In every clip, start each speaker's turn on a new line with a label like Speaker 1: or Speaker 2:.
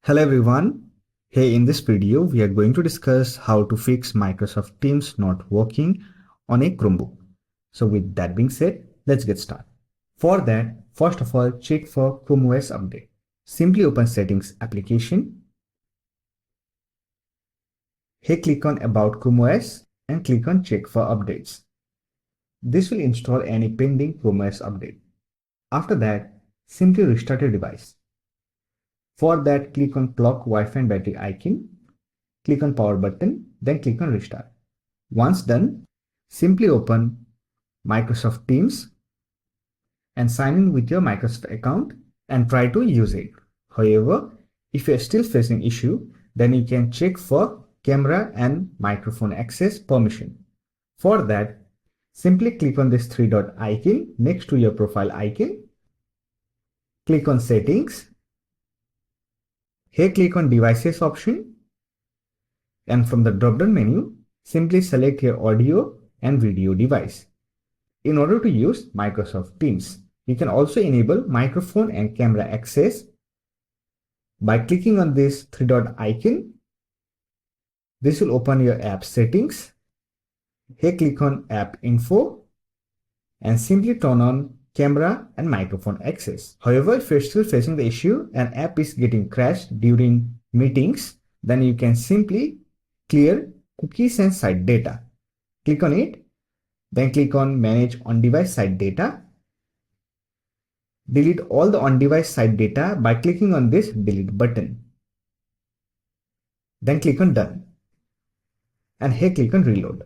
Speaker 1: Hello everyone. Hey, in this video, we are going to discuss how to fix Microsoft Teams not working on a Chromebook. So with that being said, let's get started. For that, first of all, check for Chrome OS update. Simply open Settings application. Here click on About Chrome OS and click on Check for updates. This will install any pending Chrome OS update. After that, simply restart your device. For that, click on clock, Wi-Fi and battery icon, click on power button, then click on restart. Once done, simply open Microsoft Teams and sign in with your Microsoft account and try to use it. However, if you are still facing issue, then you can check for camera and microphone access permission. For that, simply click on this three dot icon next to your profile icon. Click on Settings. Here click on Devices option, and from the drop-down menu, simply select your audio and video device. In order to use Microsoft Teams, you can also enable microphone and camera access by clicking on this three dot icon. This will open your app settings. Here click on App Info and simply turn on camera and microphone access. However, if you're still facing the issue and app is getting crashed during meetings, then you can simply clear cookies and site data. Click on it, then click on Manage on-device site data. Delete all the on-device site data by clicking on this Delete button. Then click on Done. And here click on Reload.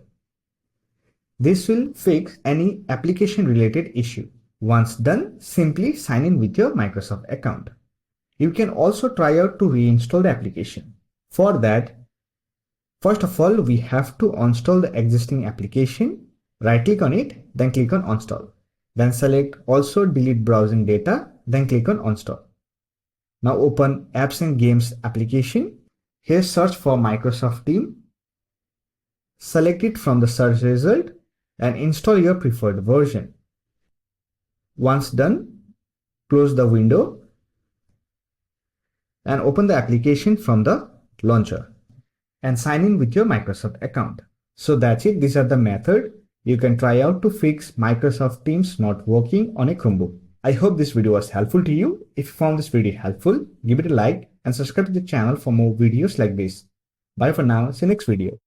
Speaker 1: This will fix any application-related issue. Once done, simply sign in with your Microsoft account. You can also try out to reinstall the application. For that, first of all, we have to uninstall the existing application. Right click on it, then click on Uninstall. Then select Also Delete Browsing Data, then click on Uninstall. Now open Apps and Games application. Here search for Microsoft Teams. Select it from the search result and install your preferred version. Once done, close the window and open the application from the launcher and sign in with your Microsoft account. So that's it. These are the methods you can try out to fix Microsoft Teams not working on a Chromebook. I hope this video was helpful to you. If you found this video helpful, give it a like and subscribe to the channel for more videos like this. Bye for now. See you next video.